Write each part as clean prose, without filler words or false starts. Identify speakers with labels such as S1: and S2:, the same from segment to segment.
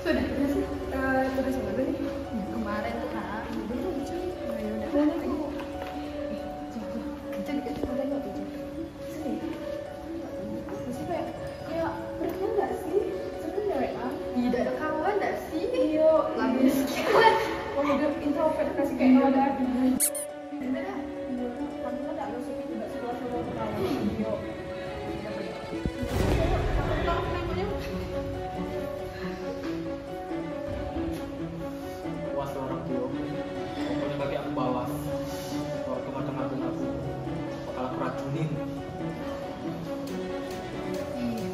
S1: Tugas apa nih? Ya, kemarin kan. Belum cuy. Nah, ya udah. Boleh ayo. Kita dikasih pada nggak tuh? Sini. Masih kayak berteman nggak sih? Sebenarnya WA. Tidak ada kawan nggak sih? Iya. Lagi kan. Kalau udah introvert kasih kayak nggak ada. Gimana? Kamu nggak ada sih juga sekolah-sekolah ketawa. Iya.
S2: Was orang Tio, pokoknya bagi aku bawas. Waktu macam-macam aku bakal aku racunin.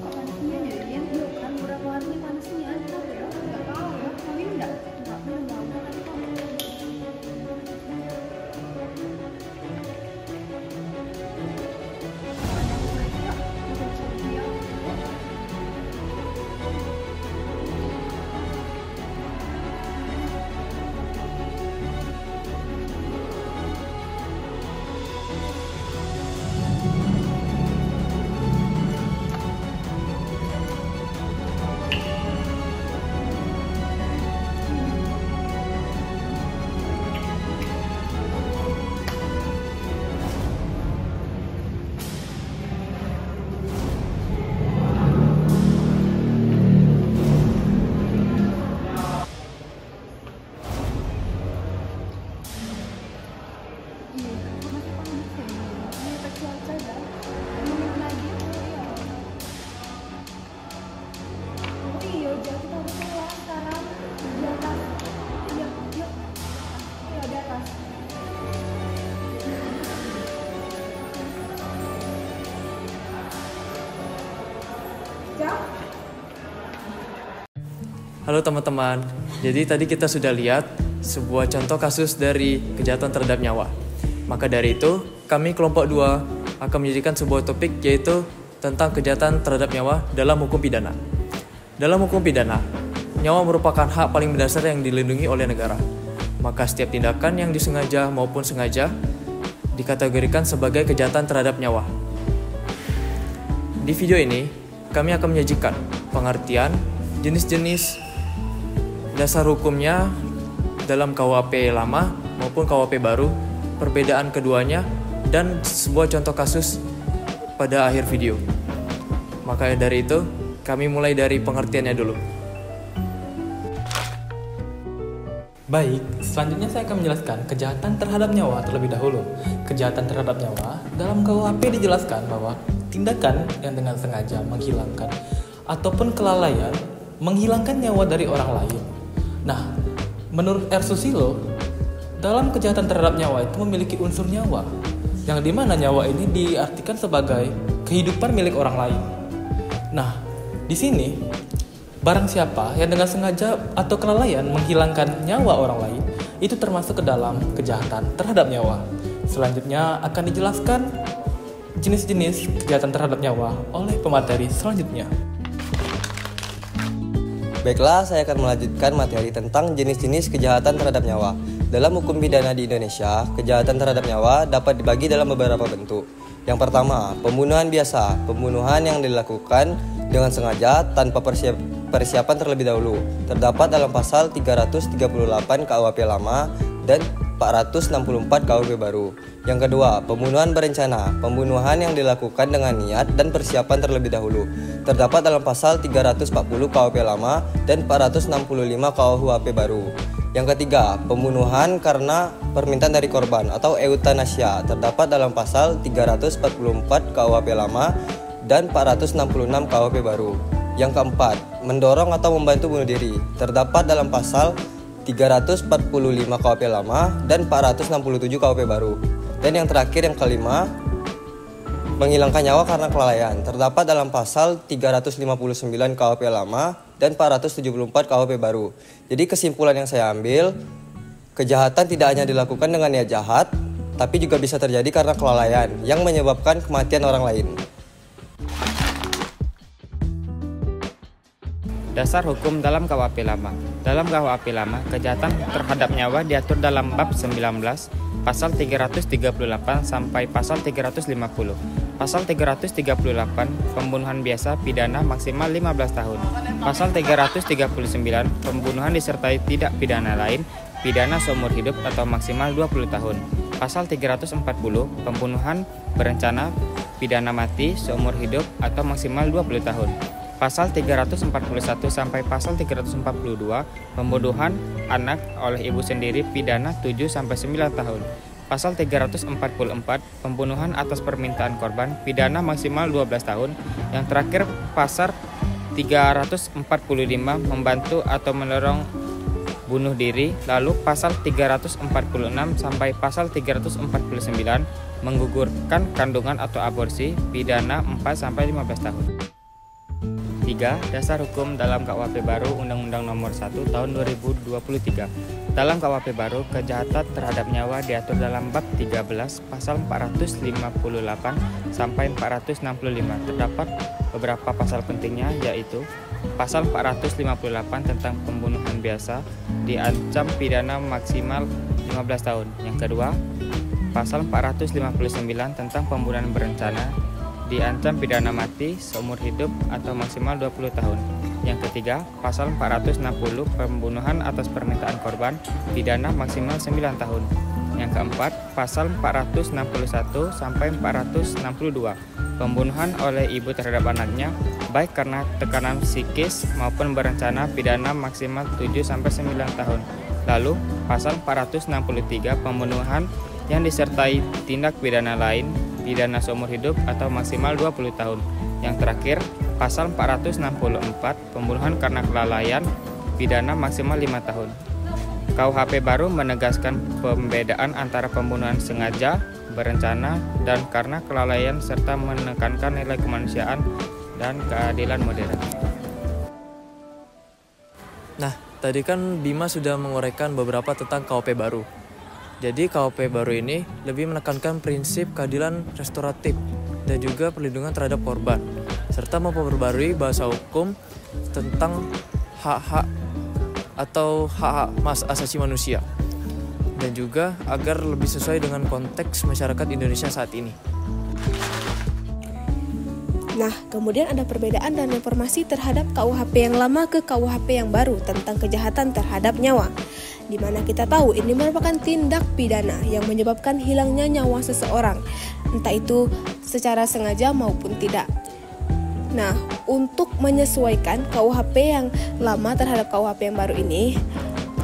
S1: Kok panasnya jadinya kan beberapa hari panasnya ada ya? Nggak tahu ya. Kali nggak pernah tahu kan kok.
S3: Halo teman-teman, jadi tadi kita sudah lihat sebuah contoh kasus dari kejahatan terhadap nyawa. Maka dari itu, kami kelompok 2 akan menjadikan sebuah topik yaitu tentang kejahatan terhadap nyawa dalam hukum pidana. Dalam hukum pidana, nyawa merupakan hak paling mendasar yang dilindungi oleh negara. Maka setiap tindakan yang disengaja maupun sengaja dikategorikan sebagai kejahatan terhadap nyawa. Di video ini, kami akan menyajikan pengertian, jenis-jenis dasar hukumnya dalam KUHP lama maupun KUHP baru, perbedaan keduanya, dan sebuah contoh kasus pada akhir video. Maka dari itu, kami mulai dari pengertiannya dulu.
S2: Baik, selanjutnya saya akan menjelaskan kejahatan terhadap nyawa terlebih dahulu. Kejahatan terhadap nyawa dalam KUHP dijelaskan bahwa tindakan yang dengan sengaja menghilangkan ataupun kelalaian menghilangkan nyawa dari orang lain. Nah, menurut R. Susilo, dalam kejahatan terhadap nyawa itu memiliki unsur nyawa, yang dimana nyawa ini diartikan sebagai kehidupan milik orang lain. Nah, di sini barang siapa yang dengan sengaja atau kelalaian menghilangkan nyawa orang lain, itu termasuk ke dalam kejahatan terhadap nyawa. Selanjutnya akan dijelaskan jenis-jenis kejahatan terhadap nyawa oleh pemateri selanjutnya.
S4: Baiklah, saya akan melanjutkan materi tentang jenis-jenis kejahatan terhadap nyawa. Dalam hukum pidana di Indonesia, kejahatan terhadap nyawa dapat dibagi dalam beberapa bentuk. Yang pertama, pembunuhan biasa. Pembunuhan yang dilakukan dengan sengaja tanpa persiapan terlebih dahulu. Terdapat dalam pasal 338 KUHP lama dan 464 KUHP baru. Yang kedua, pembunuhan berencana. Pembunuhan yang dilakukan dengan niat dan persiapan terlebih dahulu. Terdapat dalam pasal 340 KUHP lama dan 465 KUHP baru. Yang ketiga, pembunuhan karena permintaan dari korban atau eutanasia. Terdapat dalam pasal 344 KUHP lama dan 466 KUHP baru. Yang keempat, mendorong atau membantu bunuh diri. Terdapat dalam pasal 345 KUHP lama dan 467 KUHP baru. Dan yang terakhir, yang kelima, menghilangkan nyawa karena kelalaian. Terdapat dalam pasal 359 KUHP lama dan 474 KUHP baru. Jadi kesimpulan yang saya ambil, kejahatan tidak hanya dilakukan dengan niat jahat, tapi juga bisa terjadi karena kelalaian yang menyebabkan kematian orang lain.
S5: Dasar hukum dalam KUHP lama. Dalam KUHP lama, kejahatan terhadap nyawa diatur dalam bab 19, pasal 338 sampai pasal 350. Pasal 338 pembunuhan biasa pidana maksimal 15 tahun. Pasal 339 pembunuhan disertai tidak pidana lain pidana seumur hidup atau maksimal 20 tahun. Pasal 340 pembunuhan berencana pidana mati seumur hidup atau maksimal 20 tahun. Pasal 341 sampai pasal 342 pembunuhan anak oleh ibu sendiri pidana 7 sampai 9 tahun. Pasal 344 pembunuhan atas permintaan korban pidana maksimal 12 tahun. Yang terakhir pasal 345 membantu atau mendorong bunuh diri. Lalu pasal 346 sampai pasal 349 menggugurkan kandungan atau aborsi pidana 4 sampai 15 tahun. 3. Dasar hukum dalam KUHP baru Undang-Undang Nomor 1 Tahun 2023. Dalam KUHP baru, kejahatan terhadap nyawa diatur dalam bab 13 pasal 458 sampai 465. Terdapat beberapa pasal pentingnya, yaitu pasal 458 tentang pembunuhan biasa diancam pidana maksimal 15 tahun. Yang kedua, pasal 459 tentang pembunuhan berencana diancam pidana mati seumur hidup atau maksimal 20 tahun. Yang ketiga, pasal 460 pembunuhan atas permintaan korban pidana maksimal 9 tahun. Yang keempat, pasal 461 sampai 462 pembunuhan oleh ibu terhadap anaknya baik karena tekanan psikis maupun berencana pidana maksimal 7 sampai 9 tahun. Lalu, pasal 463 pembunuhan yang disertai tindak pidana lain pidana seumur hidup atau maksimal 20 tahun. Yang terakhir, pasal 464 pembunuhan karena kelalaian pidana maksimal 5 tahun. KUHP baru menegaskan pembedaan antara pembunuhan sengaja, berencana, dan karena kelalaian serta menekankan nilai kemanusiaan dan keadilan modern.
S3: Nah, tadi kan Bima sudah menguraikan beberapa tentang KUHP baru. Jadi KUHP baru ini lebih menekankan prinsip keadilan restoratif dan juga perlindungan terhadap korban, serta memperbarui bahasa hukum tentang hak-hak atau hak asasi manusia, dan juga agar lebih sesuai dengan konteks masyarakat Indonesia saat ini.
S6: Nah, kemudian ada perbedaan dan reformasi terhadap KUHP yang lama ke KUHP yang baru tentang kejahatan terhadap nyawa, di mana kita tahu ini merupakan tindak pidana yang menyebabkan hilangnya nyawa seseorang, entah itu secara sengaja maupun tidak. Nah, untuk menyesuaikan KUHP yang lama terhadap KUHP yang baru ini,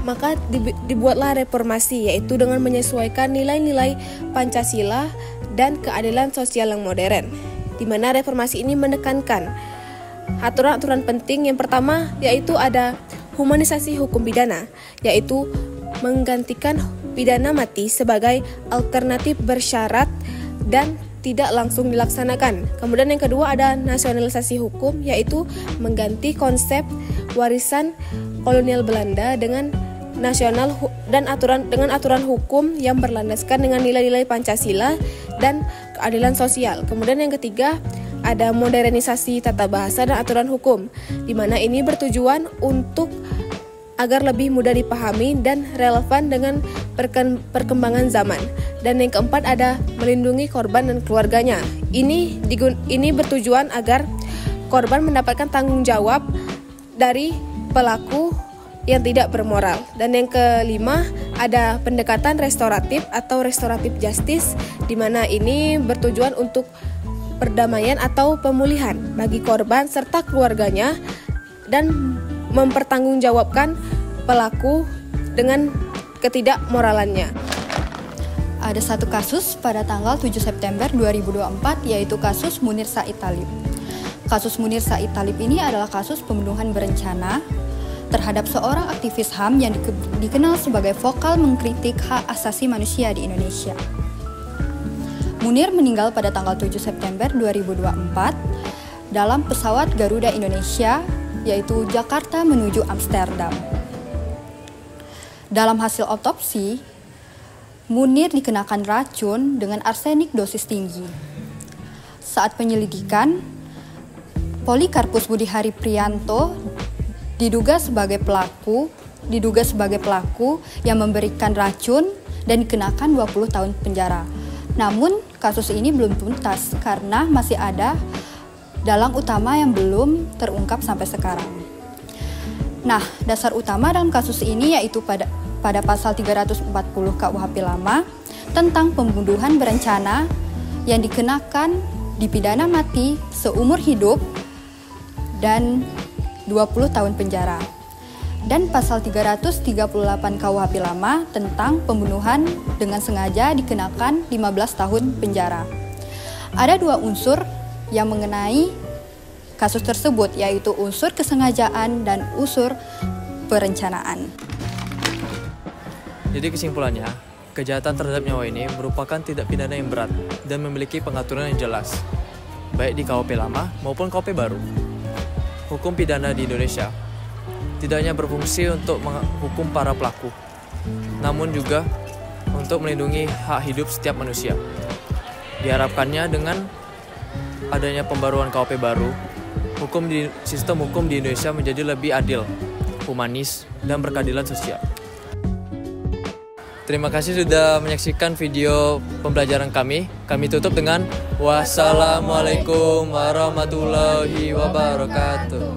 S6: maka dibuatlah reformasi, yaitu dengan menyesuaikan nilai-nilai Pancasila dan keadilan sosial yang modern, di mana reformasi ini menekankan aturan-aturan penting. Yang pertama yaitu ada humanisasi hukum pidana, yaitu menggantikan pidana mati sebagai alternatif bersyarat dan tidak langsung dilaksanakan. Kemudian yang kedua ada nasionalisasi hukum, yaitu mengganti konsep warisan kolonial Belanda dengan nasional dan aturan hukum yang berlandaskan dengan nilai-nilai Pancasila dan keadilan sosial. Kemudian yang ketiga ada modernisasi tata bahasa dan aturan hukum, di mana ini bertujuan untuk agar lebih mudah dipahami dan relevan dengan perkembangan zaman. Dan yang keempat ada melindungi korban dan keluarganya. Ini bertujuan agar korban mendapatkan tanggung jawab dari pelaku yang tidak bermoral. Dan yang kelima ada pendekatan restoratif atau restoratif justice, di mana ini bertujuan untuk perdamaian atau pemulihan bagi korban serta keluarganya dan mempertanggungjawabkan pelaku dengan ketidakmoralannya.
S7: Ada satu kasus pada tanggal 7 September 2024, yaitu kasus Munir Said Thalib. Kasus Munir Said Thalib ini adalah kasus pembunuhan berencana terhadap seorang aktivis HAM yang dikenal sebagai vokal mengkritik hak asasi manusia di Indonesia. Munir meninggal pada tanggal 7 September 2024 dalam pesawat Garuda Indonesia, yaitu Jakarta menuju Amsterdam. Dalam hasil otopsi, Munir dikenakan racun dengan arsenik dosis tinggi. Saat penyelidikan, Polikarpus Budihari Prianto diduga sebagai pelaku yang memberikan racun dan dikenakan 20 tahun penjara. Namun, kasus ini belum tuntas karena masih ada dalang utama yang belum terungkap sampai sekarang. Nah, dasar utama dalam kasus ini yaitu pada pasal 340 KUHP lama tentang pembunuhan berencana yang dikenakan dipidana mati seumur hidup dan 20 tahun penjara. Dan pasal 338 KUHP lama tentang pembunuhan dengan sengaja dikenakan 15 tahun penjara. Ada dua unsur yang mengenai kasus tersebut, yaitu unsur kesengajaan dan unsur perencanaan.
S3: Jadi kesimpulannya, kejahatan terhadap nyawa ini merupakan tindak pidana yang berat dan memiliki pengaturan yang jelas, baik di KUHP lama maupun KUHP baru. Hukum pidana di Indonesia tidak hanya berfungsi untuk menghukum para pelaku, namun juga untuk melindungi hak hidup setiap manusia. Diharapkannya dengan adanya pembaruan KUHP baru, sistem hukum di Indonesia menjadi lebih adil, humanis, dan berkeadilan sosial. Terima kasih sudah menyaksikan video pembelajaran kami. Kami tutup dengan wassalamualaikum warahmatullahi wabarakatuh.